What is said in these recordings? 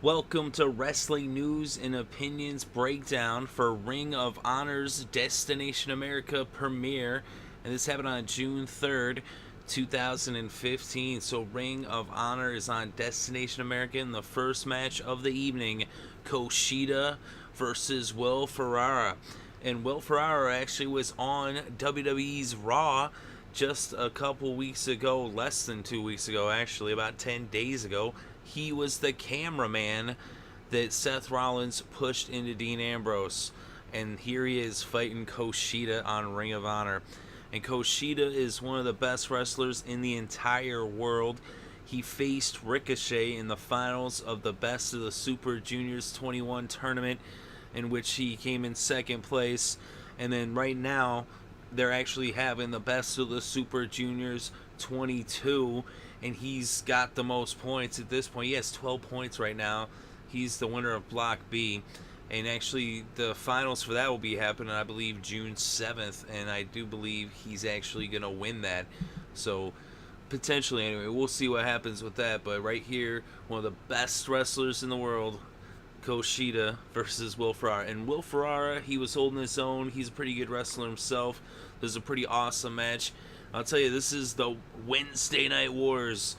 Welcome to Wrestling News and Opinions Breakdown for Ring of Honor's Destination America premiere. And this happened on June 3rd, 2015. So Ring of Honor is on Destination America in the first match of the evening. Kushida versus Will Ferrara. And Will Ferrara actually was on WWE's Raw just a couple weeks ago, less than 2 weeks ago, actually, about 10 days ago. He was the cameraman that Seth Rollins pushed into Dean Ambrose. And here he is fighting Kushida on Ring of Honor. And Kushida is one of the best wrestlers in the entire world. He faced Ricochet in the finals of the Best of the Super Juniors 21 tournament, in which he came in second place. And then right now, they're actually having the Best of the Super Juniors 22, and he's got the most points at this point. He has 12 points right now. He's the winner of Block B. And actually, the finals for that will be happening, I believe, June 7th. And I do believe he's actually going to win that. So, potentially, anyway, we'll see what happens with that. But right here, one of the best wrestlers in the world, Kushida versus Will Ferrara. And Will Ferrara, he was holding his own. He's a pretty good wrestler himself. This is a pretty awesome match. I'll tell you, this is the Wednesday Night Wars.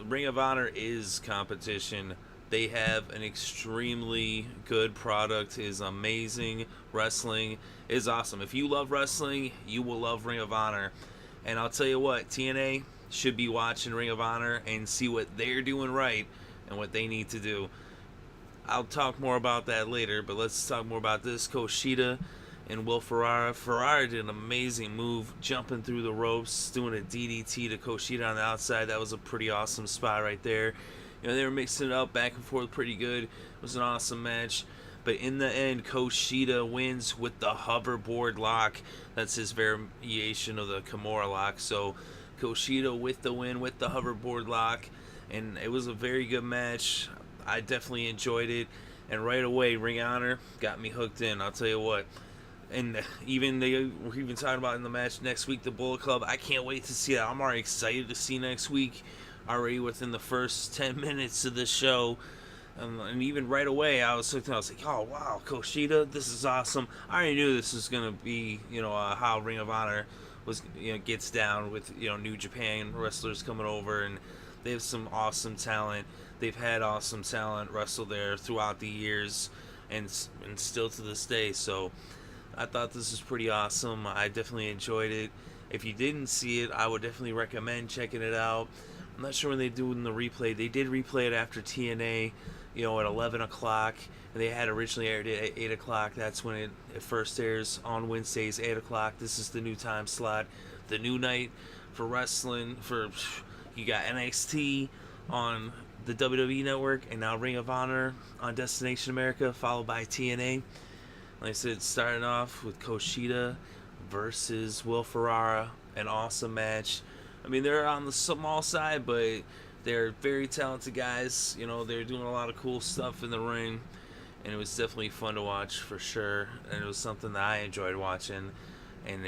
Ring of Honor is competition. They have an extremely good product. It is amazing. Wrestling is awesome. If you love wrestling, you will love Ring of Honor. And I'll tell you what, TNA should be watching Ring of Honor and see what they're doing right and what they need to do. I'll talk more about that later, but let's talk more about this. Kushida and Will Ferrara. Ferrara did an amazing move, jumping through the ropes, doing a DDT to Kushida on the outside. That was a pretty awesome spot right there. You know, they were mixing it up back and forth pretty good. It was an awesome match. But in the end, Kushida wins with the hoverboard lock. That's his variation of the Kimura lock. So Kushida with the win with the hoverboard lock. And it was a very good match. I definitely enjoyed it. And right away, Ring of Honor got me hooked in. I'll tell you what. And even they were even talking about in the match next week, the Bullet Club. I can't wait to see that. I'm already excited to see next week. Already within the first 10 minutes of the show. And even right away, I was hooked in. I was like, oh, wow, Kushida, this is awesome. I already knew this was going to be, how Ring of Honor was, gets down with, New Japan wrestlers coming over. And they have some awesome talent. They've had awesome talent wrestle there throughout the years and still to this day. So I thought this was pretty awesome. I definitely enjoyed it. If you didn't see it, I would definitely recommend checking it out. I'm not sure when they do it in the replay. They did replay it after TNA, at 11 o'clock. They had originally aired it at 8 o'clock. That's when it first airs on Wednesdays, 8 o'clock. This is the new time slot. The new night for wrestling. You got NXT on the WWE Network, and now Ring of Honor on Destination America, followed by TNA. Like I said, starting off with Kushida versus Will Ferrara, an awesome match. I mean, they're on the small side, but they're very talented guys. They're doing a lot of cool stuff in the ring, and it was definitely fun to watch for sure. And it was something that I enjoyed watching, and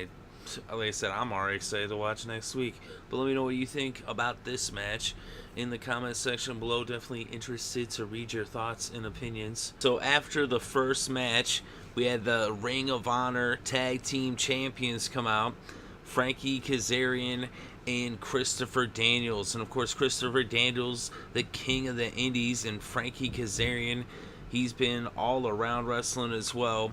like I said, I'm already excited to watch next week. But let me know what you think about this match in the comment section below. Definitely interested to read your thoughts and opinions. So after the first match, we had the Ring of Honor Tag Team Champions come out. Frankie Kazarian and Christopher Daniels. And of course, Christopher Daniels, the king of the indies, and Frankie Kazarian, he's been all around wrestling as well.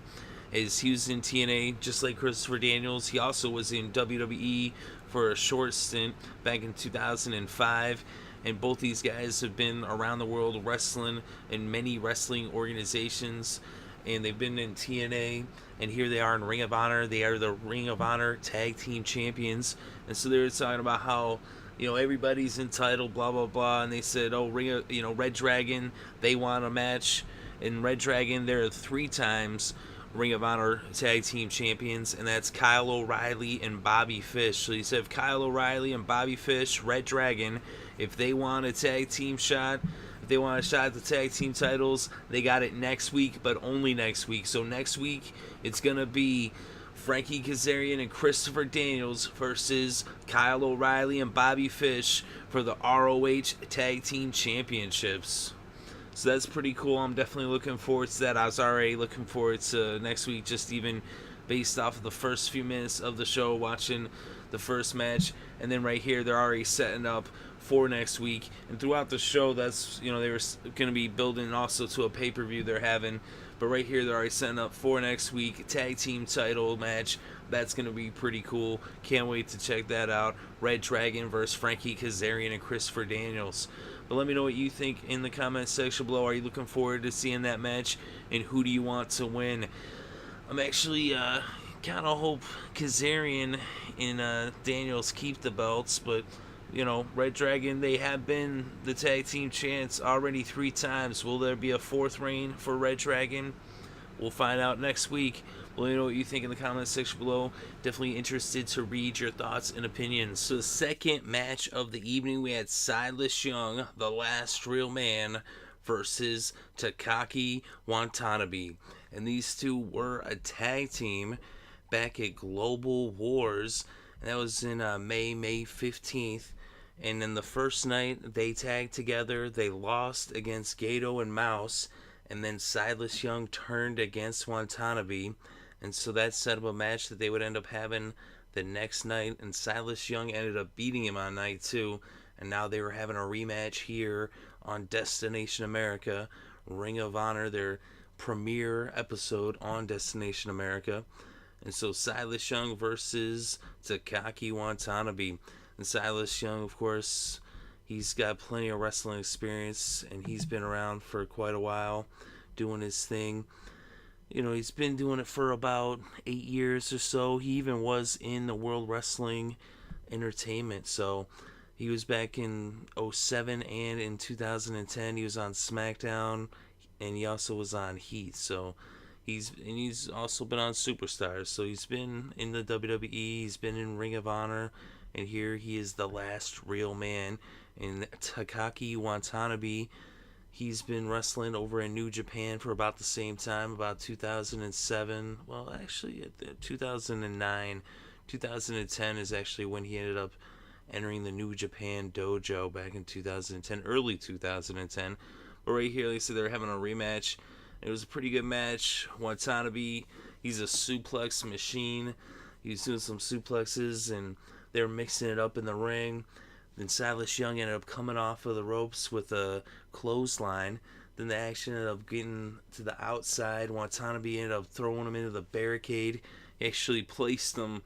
As he was in TNA, just like Christopher Daniels. He also was in WWE for a short stint back in 2005. And both these guys have been around the world wrestling in many wrestling organizations. And they've been in TNA, and here they are in Ring of Honor. They are the Ring of Honor Tag Team Champions. And so they were talking about how, everybody's entitled, blah, blah, blah. And they said, Red Dragon, they want a match. And Red Dragon, they're 3 times Ring of Honor Tag Team Champions, and that's Kyle O'Reilly and Bobby Fish. So you said if Kyle O'Reilly and Bobby Fish, Red Dragon, if they want a tag team shot, if they want a shot at the tag team titles, they got it next week, but only next week. So next week, it's going to be Frankie Kazarian and Christopher Daniels versus Kyle O'Reilly and Bobby Fish for the ROH Tag Team Championships. So that's pretty cool. I'm definitely looking forward to that. I was already looking forward to next week, just even based off of the first few minutes of the show, watching the first match. And then right here, they're already setting up for next week. And throughout the show, that's, they were going to be building also to a pay-per-view they're having. But right here, they're already setting up for next week, tag team title match. That's going to be pretty cool. Can't wait to check that out. Red Dragon versus Frankie Kazarian and Christopher Daniels. But let me know what you think in the comments section below. Are you looking forward to seeing that match? And who do you want to win? I'm actually kind of hope Kazarian and Daniels keep the belts. But, Red Dragon, they have been the tag team champs already 3 times. Will there be a 4th reign for Red Dragon? We'll find out next week. Let me know what you think in the comments section below. Definitely interested to read your thoughts and opinions. So the second match of the evening, we had Silas Young, the last real man, versus Takaki Watanabe. And these two were a tag team back at Global Wars. And that was in May 15th. And then the first night, they tagged together. They lost against Gato and Mouse. And then Silas Young turned against Watanabe. And so that set up a match that they would end up having the next night. And Silas Young ended up beating him on night 2. And now they were having a rematch here on Destination America. Ring of Honor, their premiere episode on Destination America. And so Silas Young versus Takaki Watanabe. And Silas Young, of course, he's got plenty of wrestling experience, and he's been around for quite a while doing his thing. He's been doing it for about 8 years or so. He even was in the World Wrestling Entertainment. So he was back in 2007 and in 2010. He was on SmackDown, and he also was on Heat. So he's also been on Superstars. So he's been in the WWE. He's been in Ring of Honor. And here he is, the last real man. And Takaki Watanabe, he's been wrestling over in New Japan for about the same time, about 2007. Well, actually, 2009. 2010 is actually when he ended up entering the New Japan dojo back in 2010, early 2010. But right here, they said they're having a rematch. It was a pretty good match. Watanabe, he's a suplex machine. He's doing some suplexes, and they were mixing it up in the ring. Then Silas Young ended up coming off of the ropes with a clothesline. Then the action ended up getting to the outside. Watanabe ended up throwing him into the barricade. He actually placed him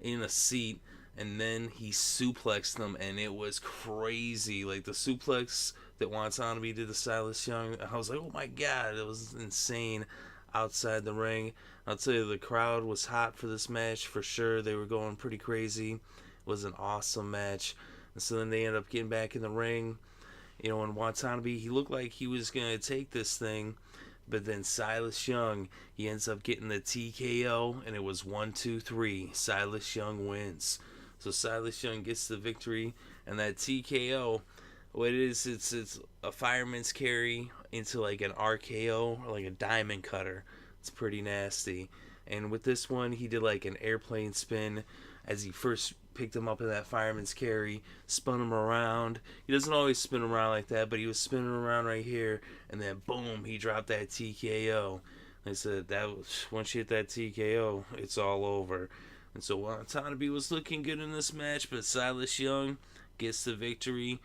in a seat, and then he suplexed him, and it was crazy. Like, the suplex that Watanabe did to Silas Young, I was like, oh my god, it was insane outside the ring. I'll tell you, the crowd was hot for this match for sure. They were going pretty crazy. It was an awesome match. And so then they ended up getting back in the ring. And Watanabe, he looked like he was going to take this thing. But then Silas Young, he ends up getting the TKO. And it was 1, 2, 3. Silas Young wins. So Silas Young gets the victory. And that TKO, what it is, it's a fireman's carry into like an RKO, or like a diamond cutter. It's pretty nasty. And with this one, he did like an airplane spin as he first picked him up in that fireman's carry, spun him around. He doesn't always spin around like that, but he was spinning around right here, and then boom, he dropped that TKO. They said once you hit that TKO, it's all over. And so Watanabe was looking good in this match, but Silas Young gets the victory.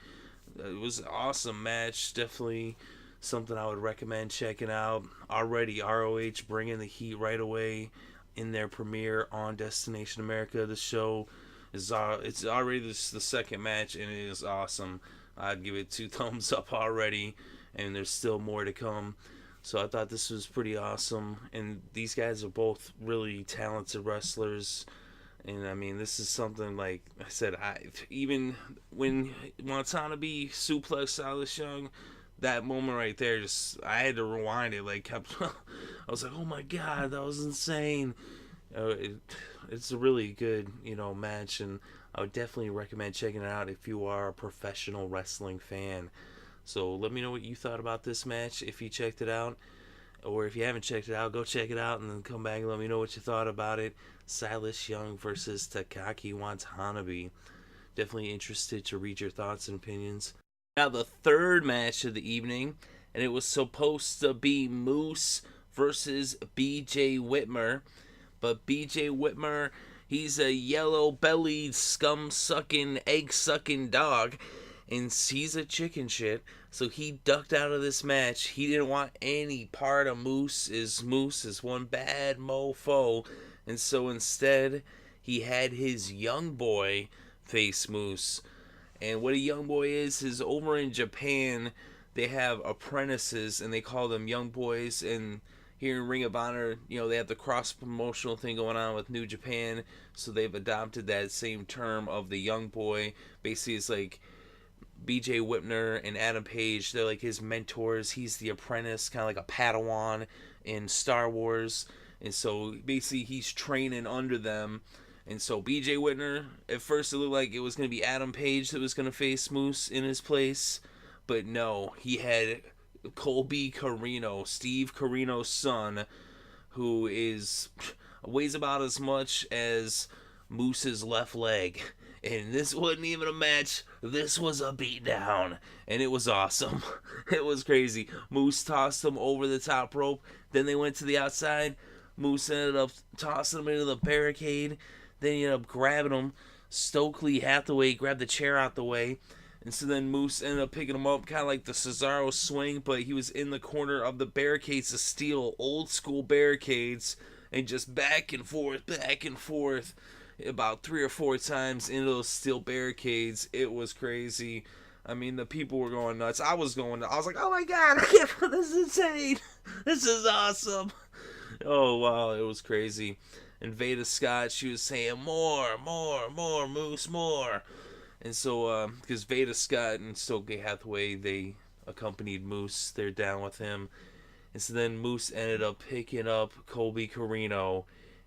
It was an awesome match. Definitely something I would recommend checking out. Already ROH bringing the heat right away in their premiere on Destination America. The show is it's already the second match, and it is awesome. I'd give it 2 thumbs up already, and there's still more to come. So I thought this was pretty awesome, and these guys are both really talented wrestlers. And I mean, this is something, like I said, even when Watanabe suplexed Silas Young, that moment right there, I had to rewind it. Like, I was like, oh my god, that was insane. It's a really good, match, and I would definitely recommend checking it out if you are a professional wrestling fan. So let me know what you thought about this match if you checked it out. Or if you haven't checked it out, go check it out and then come back and let me know what you thought about it. Silas Young versus Takaki Watanabe. Definitely interested to read your thoughts and opinions. Now the third match of the evening, and it was supposed to be Moose versus BJ Whitmer. But BJ Whitmer, he's a yellow-bellied, scum-sucking, egg-sucking dog, and he's a chicken shit. So he ducked out of this match. He didn't want any part of Moose. Moose is one bad mofo. And so instead, he had his young boy face Moose. And what a young boy is over in Japan, they have apprentices, and they call them young boys. And here in Ring of Honor, they have the cross-promotional thing going on with New Japan, so they've adopted that same term of the young boy. Basically, it's like BJ Whitmer and Adam Page, they're like his mentors. He's the apprentice, kind of like a Padawan in Star Wars. And so, basically, he's training under them. And so, BJ Whitmer, at first it looked like it was going to be Adam Page that was going to face Moose in his place. But no, he had Colby Carino, Steve Carino's son, who weighs about as much as Moose's left leg. And this wasn't even a match. This was a beatdown. And it was awesome. It was crazy. Moose tossed him over the top rope. Then they went to the outside. Moose ended up tossing him into the barricade. Then he ended up grabbing him. Stokely Hathaway grabbed the chair out the way. And so then Moose ended up picking him up, kind of like the Cesaro swing, but he was in the corner of the barricades, the steel, old school barricades, and just back and forth, about 3 or 4 times into those steel barricades. It was crazy. I mean, the people were going nuts. I was like, oh my god, this is insane. This is awesome. Oh wow, it was crazy. And Veda Scott, she was saying, more, Moose, more. And so, because Veda Scott and Stokely Hathaway, they accompanied Moose. They're down with him. And so then Moose ended up picking up Colby Carino,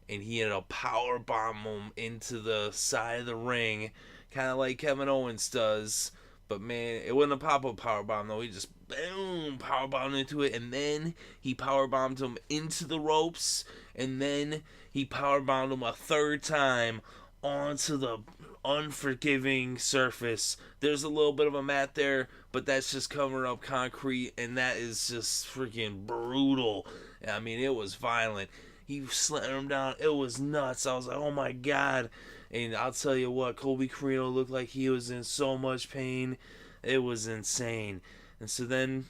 and he ended up powerbombing him into the side of the ring, kind of like Kevin Owens does. But man, it wasn't a pop-up powerbomb though. He just boom powerbombed into it, and then he powerbombed him into the ropes, and then he powerbombed him a third time onto the unforgiving surface. There's a little bit of a mat there, but that's just covering up concrete, and that is just freaking brutal. I mean, it was violent. He slammed him down. It was nuts. I was like, oh my god. And I'll tell you what, Colby Carino looked like he was in so much pain. It was insane. And so then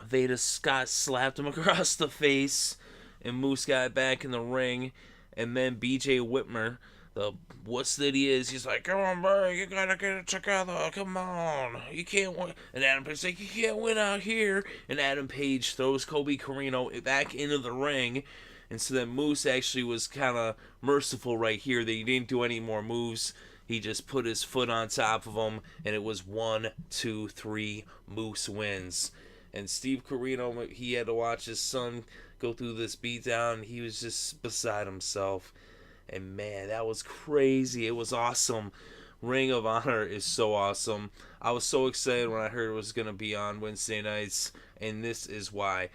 Veda Scott slapped him across the face, and Moose got back in the ring. And then BJ Whitmer, the wuss that he is, he's like, come on, bro, you gotta get it together, come on, you can't win. And Adam Page's like, you can't win out here. And Adam Page throws Colby Carino back into the ring. And so then Moose actually was kind of merciful right here that he didn't do any more moves. He just put his foot on top of him, and it was 1, 2, 3, Moose wins. And Steve Carino, he had to watch his son go through this beatdown. He was just beside himself. And man, that was crazy. It was awesome. Ring of Honor is so awesome. I was so excited when I heard it was going to be on Wednesday nights, and this is why.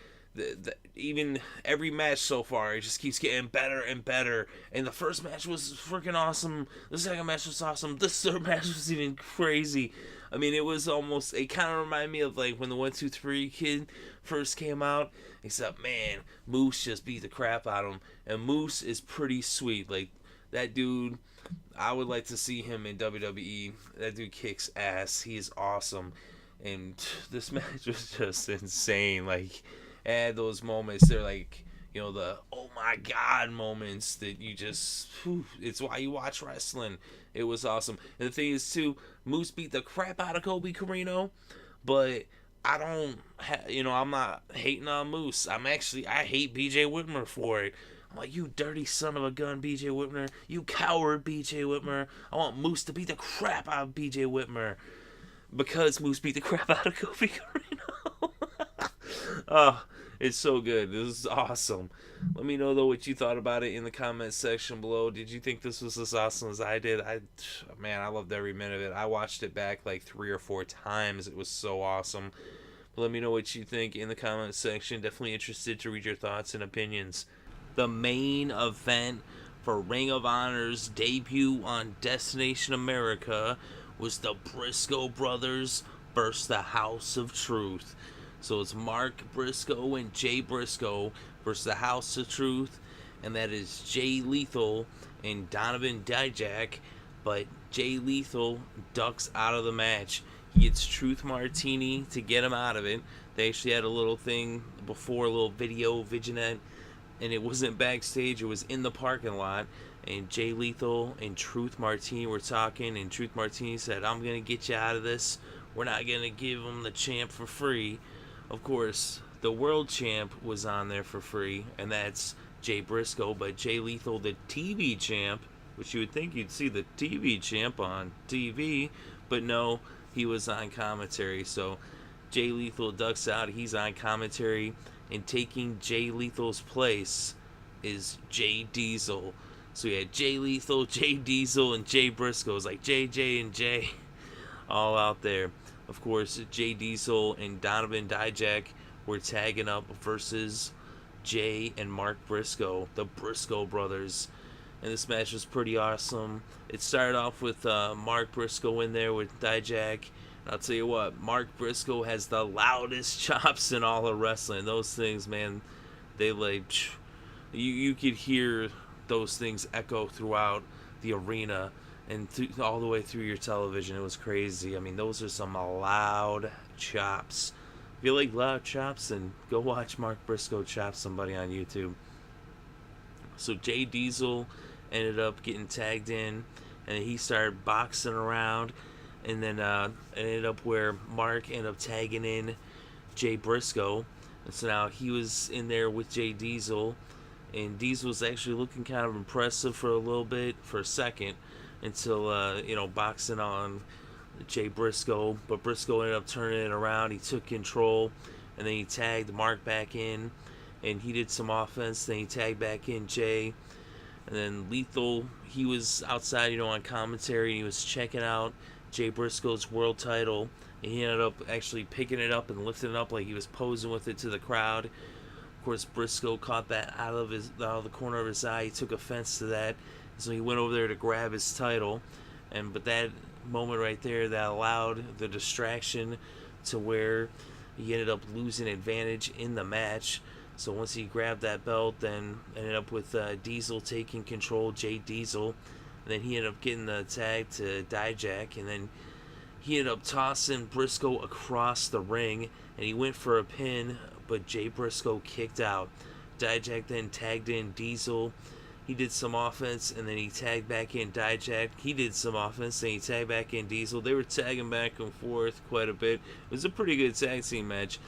Even every match so far, it just keeps getting better and better. And the first match was freaking awesome. The second match was awesome. This third match was even crazy. I mean, it kind of reminded me of like when the 1, 2, 3 kid first came out. Except, man, Moose just beat the crap out of him. And Moose is pretty sweet. Like, that dude, I would like to see him in WWE. That dude kicks ass. He is awesome. And this match was just insane. Like, had those moments. They're like, the oh my god moments that you just, it's why you watch wrestling. It was awesome. And the thing is too, Moose beat the crap out of Colby Carino, but I don't I'm not hating on Moose. I hate BJ Whitmer for it. I'm like, you dirty son of a gun, BJ Whitmer. You coward, BJ Whitmer. I want Moose to beat the crap out of BJ Whitmer, because Moose beat the crap out of Colby Carino. Oh, it's so good. This is awesome. Let me know, though, what you thought about it in the comments section below. Did you think this was as awesome as I did? I loved every minute of it. I watched it back like 3 or 4 times. It was so awesome. But let me know what you think in the comments section. Definitely interested to read your thoughts and opinions. The main event for Ring of Honor's debut on Destination America was the Briscoe brothers versus the House of Truth. So it's Mark Briscoe and Jay Briscoe versus the House of Truth, and that is Jay Lethal and Donovan Dijak. But Jay Lethal ducks out of the match. He gets Truth Martini to get him out of it. They actually had a little thing before, a little video vignette, and it wasn't backstage, it was in the parking lot. And Jay Lethal and Truth Martini were talking, and Truth Martini said, "I'm going to get you out of this. We're not going to give him the champ for free." Of course, the world champ was on there for free, and that's Jay Briscoe. But Jay Lethal, the TV champ, which you would think you'd see the TV champ on TV, but no, he was on commentary. So Jay Lethal ducks out. He's on commentary, and taking Jay Lethal's place is Jay Diesel. So we had Jay Lethal, Jay Diesel, and Jay Briscoe. It's like J, and Jay all out there. Of course, Jay Diesel and Donovan Dijak were tagging up versus Jay and Mark Briscoe, the Briscoe brothers. And this match was pretty awesome. It started off with Mark Briscoe in there with Dijak. And I'll tell you what, Mark Briscoe has the loudest chops in all of wrestling. Those things, man, they like, you could hear those things echo throughout the arena and all the way through your television. It was crazy. I mean, those are some loud chops. If you like loud chops, then go watch Mark Briscoe chop somebody on YouTube. So Jay Diesel ended up getting tagged in, and he started boxing around, and then it ended up where Mark ended up tagging in Jay Briscoe, and so now he was in there with Jay Diesel, and Diesel was actually looking kind of impressive for a little bit, for a second, until boxing on Jay Briscoe. But Briscoe ended up turning it around. He took control, and then he tagged Mark back in, and he did some offense. Then he tagged back in Jay, and then Lethal, he was outside, on commentary, and he was checking out Jay Briscoe's world title, and he ended up actually picking it up and lifting it up like he was posing with it to the crowd. Of course, Briscoe caught that out of the corner of his eye. He took offense to that, so he went over there to grab his title, but that moment right there, that allowed the distraction to where he ended up losing advantage in the match. So once he grabbed that belt, then ended up with Diesel taking control, Jay Diesel, and then he ended up getting the tag to Dijak, and then he ended up tossing Briscoe across the ring, and he went for a pin, but Jay Briscoe kicked out. Dijak then tagged in Diesel. He did some offense, and then he tagged back in Dijak. He did some offense, then he tagged back in Diesel. They were tagging back and forth quite a bit. It was a pretty good tag team match.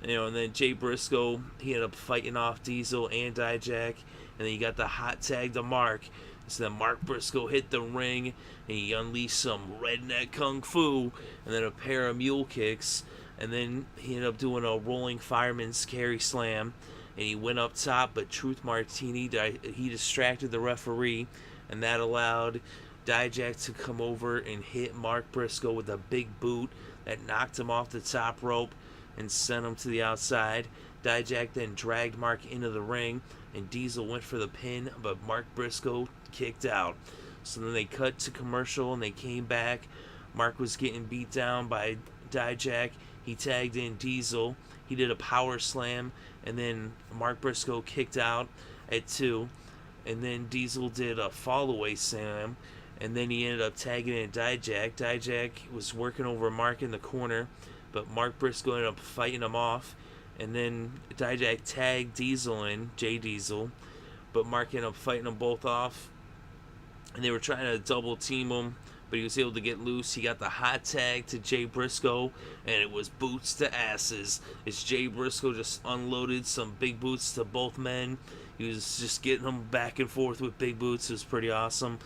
And then Jay Briscoe, he ended up fighting off Diesel and Dijak, and then he got the hot tag to Mark. So then Mark Briscoe hit the ring, and he unleashed some redneck kung fu, and then a pair of mule kicks, and then he ended up doing a rolling fireman's carry slam, and he went up top, but Truth Martini, he distracted the referee, and that allowed Dijak to come over and hit Mark Briscoe with a big boot that knocked him off the top rope and sent him to the outside. Dijak then dragged Mark into the ring, and Diesel went for the pin, but Mark Briscoe kicked out. So then they cut to commercial, and they came back. Mark was getting beat down by Dijak. He tagged in Diesel. He did a power slam, and then Mark Briscoe kicked out at 2. And then Diesel did a fall-away slam, and then he ended up tagging in Dijak. Dijak was working over Mark in the corner, but Mark Briscoe ended up fighting him off, and then Dijak tagged Diesel in, Jay Diesel, but Mark ended up fighting them both off, and they were trying to double team him, but he was able to get loose. He got the hot tag to Jay Briscoe, and it was boots to asses. As Jay Briscoe just unloaded some big boots to both men. He was just getting them back and forth with big boots. It was pretty awesome.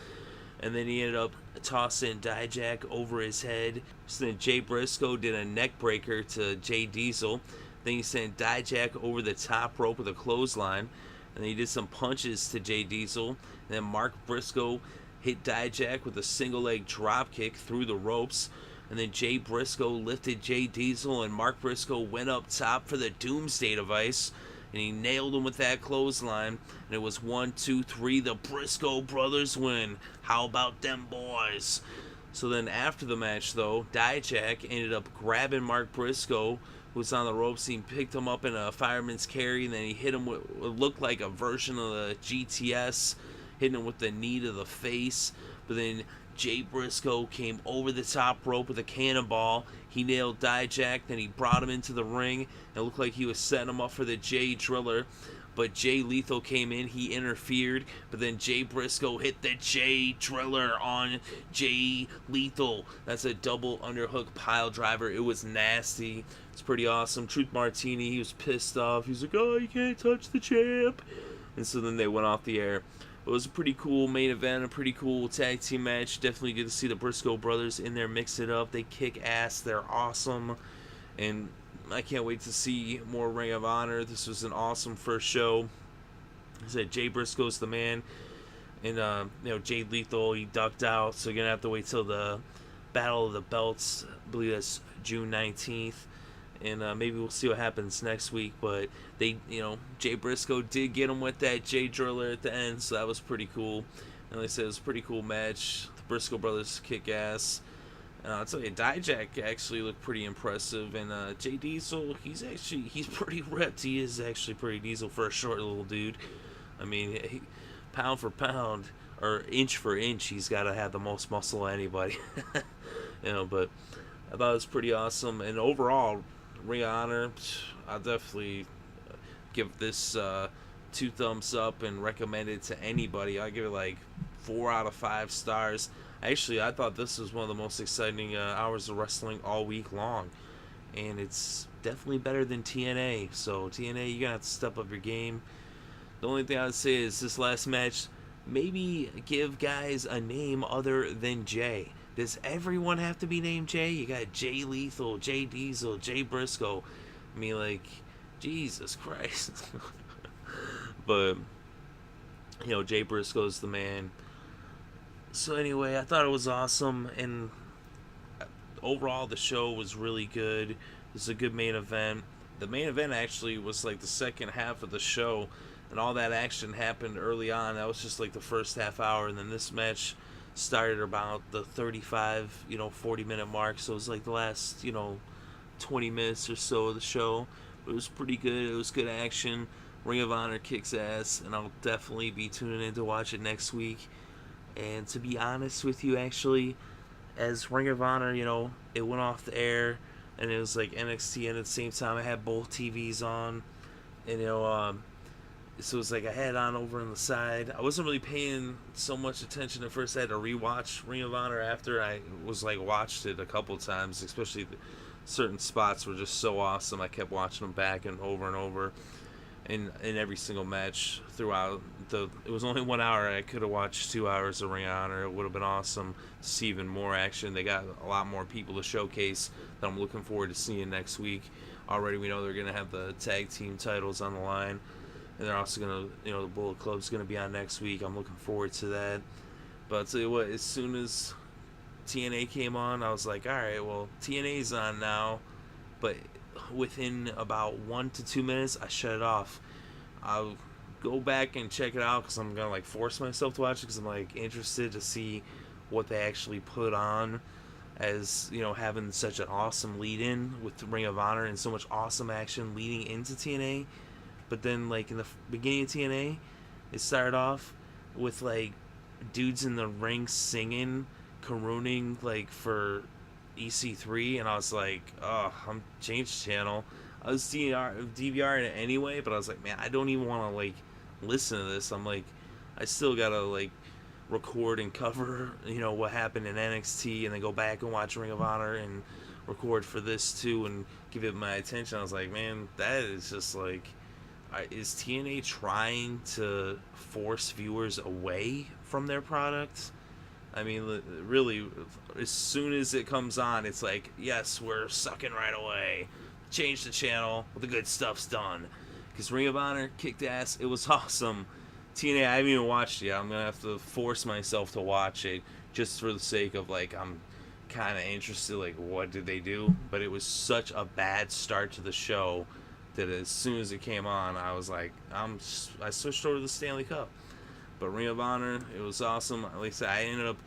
And then he ended up tossing Dijak over his head. So then Jay Briscoe did a neck breaker to Jay Diesel. Then he sent Dijak over the top rope with a clothesline. And then he did some punches to Jay Diesel. And then Mark Briscoe hit Dijak with a single leg drop kick through the ropes. And then Jay Briscoe lifted Jay Diesel, and Mark Briscoe went up top for the Doomsday Device. And he nailed him with that clothesline. And it was 1, 2, 3. The Briscoe brothers win. How about them boys? So then after the match, though, Dijak ended up grabbing Mark Briscoe who was on the ropes. He picked him up in a fireman's carry, and then he hit him with what looked like a version of the GTS, hitting him with the knee to the face. But then Jay Briscoe came over the top rope with a cannonball. He nailed Dijak, then he brought him into the ring. It looked like he was setting him up for the Jay Driller. But Jay Lethal came in, he interfered, but then Jay Briscoe hit the Jay Driller on Jay Lethal. That's a double underhook pile driver. It was nasty. It's pretty awesome. Truth Martini, he was pissed off. He's like, oh, you can't touch the champ. And so then they went off the air. It was a pretty cool main event, a pretty cool tag team match. Definitely good to see the Briscoe brothers in there mix it up. They kick ass. They're awesome. And I can't wait to see more Ring of Honor. This was an awesome first show. I said Jay Briscoe's the man. And, Jay Lethal, he ducked out. So you're going to have to wait till the Battle of the Belts. I believe that's June 19th. And maybe we'll see what happens next week. But Jay Briscoe did get him with that Jay Driller at the end. So that was pretty cool. And like I said, it was a pretty cool match. The Briscoe brothers kick ass. I'll tell you, Dijak actually looked pretty impressive, and Jay Diesel, he's pretty ripped. He is actually pretty diesel for a short little dude. I mean, pound for pound, or inch for inch, he's got to have the most muscle of anybody. But I thought it was pretty awesome. And overall, Ring of Honor, I'll definitely give this 2 thumbs up and recommend it to anybody. I'll give it like 4 out of 5 stars. Actually, I thought this was one of the most exciting hours of wrestling all week long. And it's definitely better than TNA. So, TNA, you're going to have to step up your game. The only thing I would say is this last match, maybe give guys a name other than Jay. Does everyone have to be named Jay? You got Jay Lethal, Jay Diesel, Jay Briscoe. I mean, like, Jesus Christ. But, Jay Briscoe's the man. So anyway, I thought it was awesome, and overall the show was really good. It was a good main event. The main event actually was like the second half of the show, and all that action happened early on. That was just like the first half hour, and then this match started about the 35, 40-minute mark. So it was like the last, 20 minutes or so of the show. But it was pretty good. It was good action. Ring of Honor kicks ass, and I'll definitely be tuning in to watch it next week. And to be honest with you, actually, as Ring of Honor, it went off the air, and it was like NXT, and at the same time, I had both TVs on, and so it was like I had it on over on the side. I wasn't really paying so much attention at first. I had to rewatch Ring of Honor after I was like watched it a couple times, especially certain spots were just so awesome. I kept watching them back and over. In every single match throughout it was only 1 hour. I could have watched 2 hours of Ring of Honor. It would have been awesome to see even more action. They got a lot more people to showcase that I'm looking forward to seeing next week. Already we know they're going to have the tag team titles on the line, and they're also going to, the Bullet Club's going to be on next week. I'm looking forward to that. But I'll tell you what, as soon as TNA came on, I was like, alright, well, TNA's on now, but within about 1 to 2 minutes, I shut it off. I'll go back and check it out because I'm gonna like force myself to watch it because I'm like interested to see what they actually put on, as having such an awesome lead in with Ring of Honor and so much awesome action leading into TNA. But then like in the beginning of TNA, it started off with like dudes in the ring singing, carooning like for EC3, and I was like, oh, I'm changed channel. I was DVRing it anyway, but I was like, man, I don't even want to like listen to this. I'm like, I still gotta like record and cover what happened in NXT, and then go back and watch Ring of Honor and record for this too and give it my attention. I was like, man, that is just like, is TNA trying to force viewers away from their product? I mean, really, as soon as it comes on, it's like, yes, we're sucking right away. Change the channel. The good stuff's done. Because Ring of Honor kicked ass. It was awesome. TNA, I haven't even watched it yet. I'm going to have to force myself to watch it just for the sake of, like, I'm kind of interested, like, what did they do? But it was such a bad start to the show that as soon as it came on, I was like, I switched over to the Stanley Cup. But Ring of Honor, it was awesome. Like I said, I ended up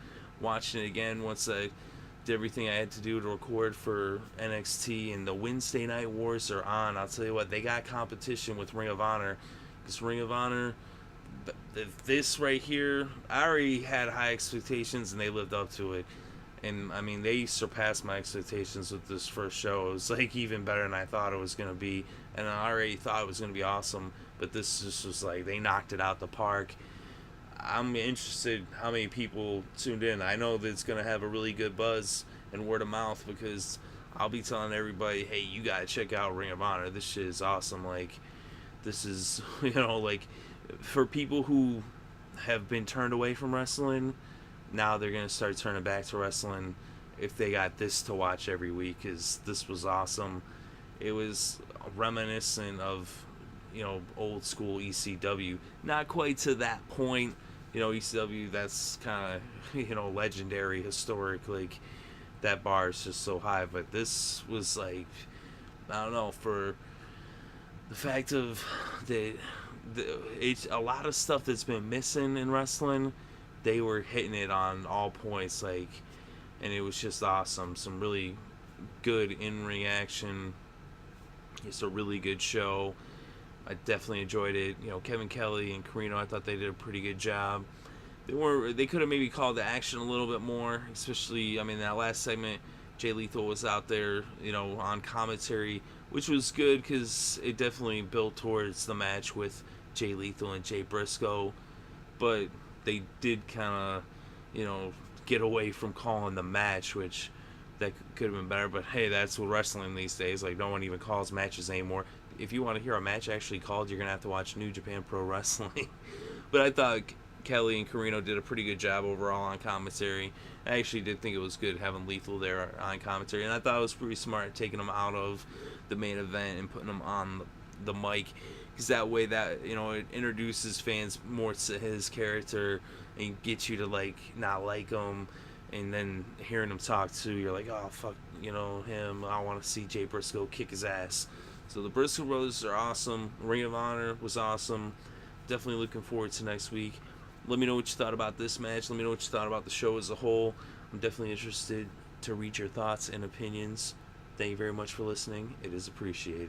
watching it again once I did everything I had to do to record for NXT, and the Wednesday Night Wars are on. I'll tell you what, they got competition with Ring of Honor, because Ring of Honor, this right here, I already had high expectations and they lived up to it. And I mean, they surpassed my expectations with this first show. It was like even better than I thought it was going to be, and I already thought it was going to be awesome, but this just was like, they knocked it out the park. I'm interested how many people tuned in. I know that it's going to have a really good buzz and word of mouth, because I'll be telling everybody, hey, you got to check out Ring of Honor. This shit is awesome. Like, this is, like, for people who have been turned away from wrestling, now they're going to start turning back to wrestling if they got this to watch every week, because this was awesome. It was reminiscent of, old school ECW. Not quite to that point. ECW, that's kind of, legendary, historic. Like, that bar is just so high. But this was like, I don't know, for the fact of it's a lot of stuff that's been missing in wrestling, they were hitting it on all points, like, and it was just awesome. Some really good in-ring action. It's a really good show. I definitely enjoyed it. Kevin Kelly and Carino, I thought they did a pretty good job. They could have maybe called the action a little bit more, especially, that last segment, Jay Lethal was out there, on commentary, which was good because it definitely built towards the match with Jay Lethal and Jay Briscoe, but they did kind of, get away from calling the match, which that could have been better. But hey, that's what wrestling these days. Like, no one even calls matches anymore. If you want to hear a match actually called, you're gonna have to watch New Japan Pro Wrestling. But I thought Kelly and Carino did a pretty good job overall on commentary. I actually did think it was good having Lethal there on commentary, and I thought it was pretty smart taking him out of the main event and putting him on the mic, because that way that it introduces fans more to his character and gets you to not like him, and then hearing him talk too, you're like, oh fuck, him. I want to see Jay Briscoe kick his ass. So the Briscoe brothers are awesome. Ring of Honor was awesome. Definitely looking forward to next week. Let me know what you thought about this match. Let me know what you thought about the show as a whole. I'm definitely interested to read your thoughts and opinions. Thank you very much for listening. It is appreciated.